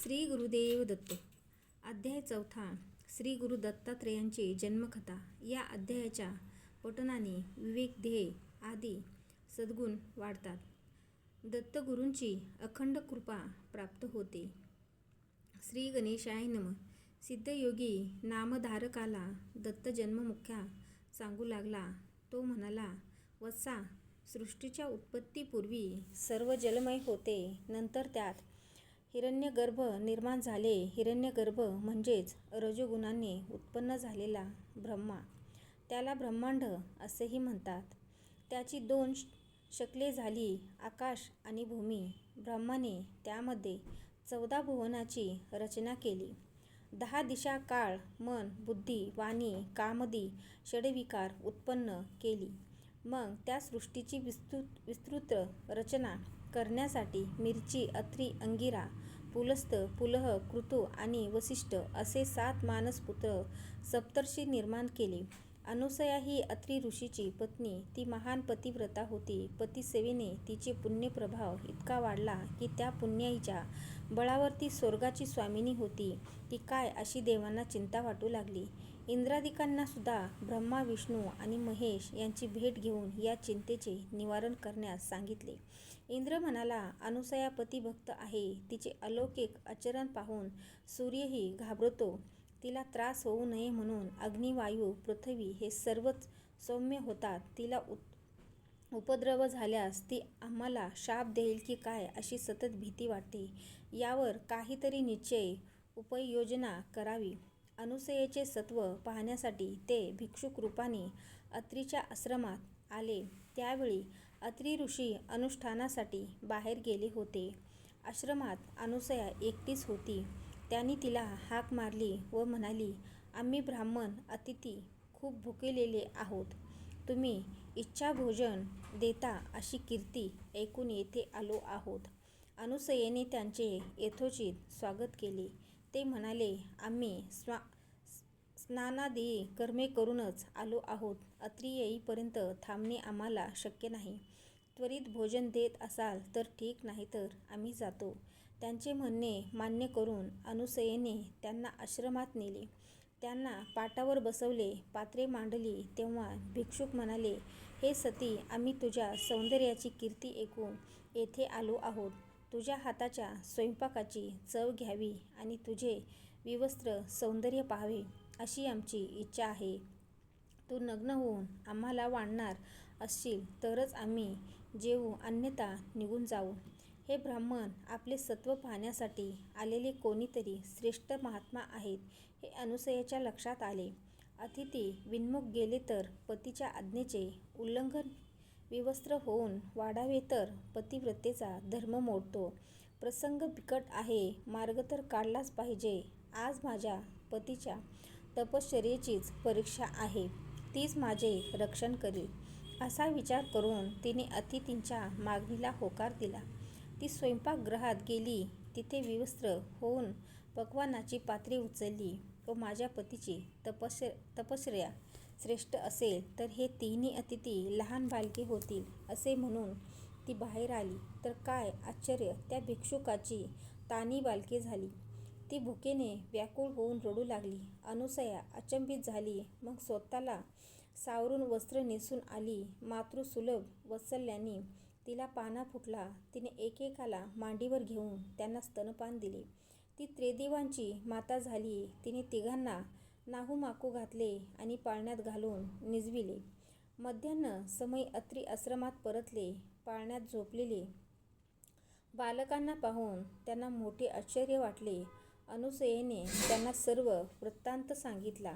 श्री गुरुदेव दत्त. अध्याय 4. श्री गुरु दत्तात्रेयांची जन्मकथा. या अध्यायाच्या पठणाने विवेक, ध्येय आदी सद्गुण वाढतात. दत्तगुरूंची अखंड कृपा प्राप्त होते. श्री गणेशाय नमः. सिद्धयोगी नामधारकाला दत्त जन्ममुख्या सांगू लागला. तो म्हणाला, वत्सा, सृष्टीच्या उत्पत्तीपूर्वी सर्व जलमय होते. नंतर त्यात हिरण्यगर्भ निर्माण झाले. हिरण्यगर्भ म्हणजेच रजोगुणाने उत्पन्न झालेला ब्रह्मा. त्याला ब्रह्मांड असेही म्हणतात. त्याची दोन शकले झाली, आकाश आणि भूमी. ब्रह्माने त्यामध्ये 14 भुवनाची रचना केली. 10 दिशा, काळ, मन, बुद्धी, वाणी, कामदी, षड्विकार उत्पन्न केली. मग त्या सृष्टीची विस्तृत रचना करण्यासाठी मिर्ची, अत्री, अंगिरा, पुलस्त, पुलह, कृतु आणि वसिष्ठ असे 7 मानसपुत्र सप्तर्षी निर्माण केले. अनुसया ही अत्री ऋषीची पत्नी. ती महान पतिव्रता होती. पतिसेवेने तिचे पुण्यप्रभाव इतका वाढला की त्या पुण्याईच्या बळावर ती स्वर्गाची स्वामिनी होती. ती काय अशी देवांना चिंता वाटू लागली. इंद्रादिकांना सुद्धा ब्रह्मा, विष्णू आणि महेश यांची भेट घेऊन या चिंतेचे निवारण करण्यास सांगितले. इंद्र म्हणाला, अनुसया पतिभक्त आहे. तिचे अलौकिक आचरण पाहून सूर्यही घाबरतो. तिला त्रास होऊ नये म्हणून अग्नी, वायू, पृथ्वी हे सर्वच सौम्य होतात. तिला उपद्रव झाल्यास ती आम्हाला शाप देईल की काय अशी सतत भीती वाटते. यावर काहीतरी निश्चय उपाययोजना करावी. अनुसयेचे सत्व पाहण्यासाठी ते भिक्षुक रूपाने अत्रीच्या आश्रमात आले. त्यावेळी अत्री ऋषी अनुष्ठानासाठी बाहेर गेले होते. आश्रमात अनुसया एकटीच होती. त्यांनी तिला हाक मारली व म्हणाली, आम्ही ब्राह्मण अतिथी खूप भुकेलेले आहोत. तुम्ही इच्छाभोजन देता अशी कीर्ती ऐकून येथे आलो आहोत. अनुसयेने त्यांचे यथोचित स्वागत केले. ते म्हणाले, आम्ही स्नानादी कर्मे करूनच आलो आहोत. अत्री येईपर्यंत थांबणे आम्हाला शक्य नाही. त्वरित भोजन देत असाल तर ठीक, नाहीतर आम्ही जातो. त्यांचे म्हणणे मान्य करून अनुसयेने त्यांना आश्रमात नेले. त्यांना पाटावर बसवले. पात्रे मांडली. तेव्हा भिक्षुक म्हणाले, हे सती, आम्ही तुझ्या सौंदर्याची कीर्ती ऐकून येथे आलो आहोत. तुझ्या हाताच्या स्वयंपाकाची चव घ्यावी आणि तुझे विवस्त्र सौंदर्य पाहावे अशी आमची इच्छा आहे. तू नग्न होऊन आम्हाला वाढणार असशील तरच आम्ही जेवू, अन्यथा निघून जाऊ. हे ब्राह्मण आपले सत्व पाहण्यासाठी आलेले कोणीतरी श्रेष्ठ महात्मा आहेत हे अनुसयेच्या लक्षात आले. अतिथी विन्मुख गेले तर पतीच्या आज्ञेचे उल्लंघन, विवस्त्र होऊन वाढावे तर पतिव्रतेचा धर्म मोडतो. प्रसंग बिकट आहे, मार्ग तर काढलाच पाहिजे. आज माझ्या पतीच्या तपश्चर्येचीच परीक्षा आहे. तीच माझे रक्षण करील असा विचार करून तिने अतिथींच्या मागणीला होकार दिला. ती स्वयंपाकगृहात गेली. तिथे विवस्त्र होऊन पक्वान्नाची पात्रे उचलली व माझ्या पतीची तपश्चर्या श्रेष्ठ असेल तर हे तिन्ही अतिथी लहान बालके होतील असे म्हणून ती बाहेर आली. तर काय आश्चर्य, त्या भिक्षुकाची तान्ही बालके झाली. ती भुकेने व्याकुळ होऊन रडू लागली. अनुसया अचंबित झाली. मग स्वतःला सावरून वस्त्र नेसून आली. मातृसुलभ वात्सल्याने तिला पाना फुटला. तिने एकेकाला मांडीवर घेऊन त्यांना स्तनपान दिले. ती त्रिदेवांची माता झाली. तिने तिघांना नाहूमाकू घातले आणि पाळण्यात घालून निजविले. मध्यान्ह समयी अत्री आश्रमात परतले. पाळण्यात झोपलेले बालकांना पाहून त्यांना मोठे आश्चर्य वाटले. अनुसयेने त्यांना सर्व वृत्तांत सांगितला.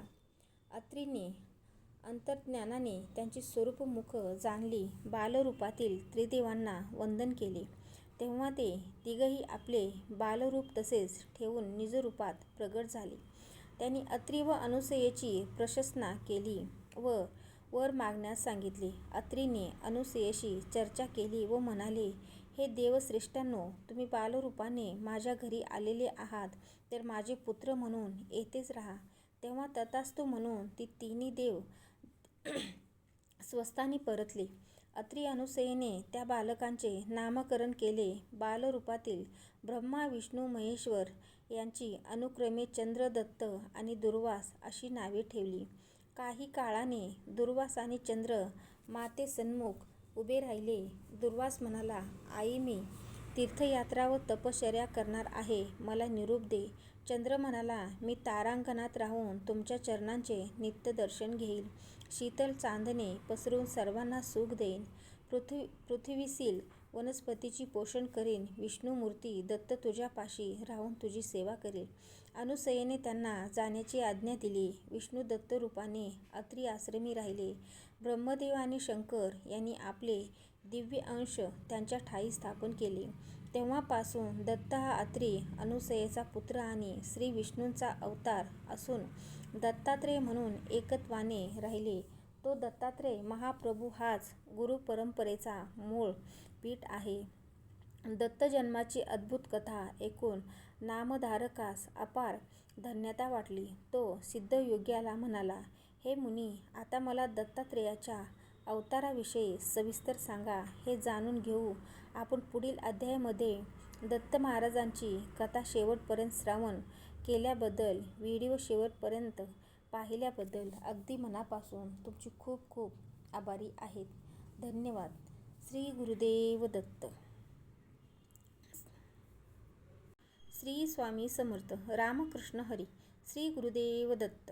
अत्रीने अंतर्ज्ञानाने त्यांची स्वरूप मुख जाणली. बालरूपातील त्रिदेवांना वंदन केले. तेव्हा ते तिघही आपले बालरूप तसेच ठेवून निजरूपात प्रगट झाले. त्यांनी अत्री व अनुसयेची प्रशंसा केली व वर मागण्यास सांगितले. अत्रीने अनुसयेशी चर्चा केली व म्हणाले, हे देवश्रेष्ठांनो, तुम्ही बालरूपाने माझ्या घरी आलेले आहात तर माझे पुत्र म्हणून येथेच राहा. तेव्हा तथास्तु म्हणून ती तिन्ही देव स्वस्थानी परतले. अत्री अनुसयेने त्या बालकांचे नामकरण केले. बालरूपातील ब्रह्मा, विष्णू, महेश्वर यांची अनुक्रमे चंद्रदत्त आणि दुर्वास अशी नावे ठेवली. काही काळाने दुर्वास आणि चंद्र मातेसन्मुख उभे राहिले. दुर्वास म्हणाला, आई, मी तीर्थयात्रा व तपश्चर्या करणार आहे, मला निरोप दे. चंद्र म्हणाला, मी तारांगणात राहून तुमच्या चरणांचे नित्य दर्शन घेईल. शीतल चांदणे पसरून सर्वांना सुख देईन. पृथ्वीशील वनस्पतीची पोषण करीन. विष्णुमूर्ती दत्त तुझ्यापाशी राहून तुझी सेवा करेल. अनुसयेने त्यांना जाण्याची आज्ञा दिली. विष्णू दत्त रूपाने अत्री आश्रमी राहिले. ब्रह्मदेव आणि शंकर यांनी आपले दिव्य अंश त्यांच्या ठायी स्थापन केले. तेव्हापासून दत्त हा अत्री अनुसयेचा पुत्र आणि श्री विष्णूंचा अवतार असून दत्तात्रेय म्हणून एकत्वाने राहिले. तो दत्तात्रेय महाप्रभू हाच गुरुपरंपरेचा मूळ पीठ आहे. दत्तजन्माची अद्भुत कथा ऐकून नामधारकास अपार धन्यता वाटली. तो सिद्धयोग्याला म्हणाला, हे मुनी, आता मला दत्तात्रेयाच्या अवताराविषयी सविस्तर सांगा. हे जाणून घेऊ. आपण पुढील अध्यायामध्ये दत्त महाराजांची कथा शेवटपर्यंत श्रवण केल्याबद्दल, व्हिडिओ शेवटपर्यंत पाहिल्याबद्दल अगदी मनापासून तुमची खूप खूप आभारी आहेत. धन्यवाद. श्री गुरुदेव दत्त. श्री स्वामी समर्थ. रामकृष्ण हरी. श्री गुरुदेव दत्त.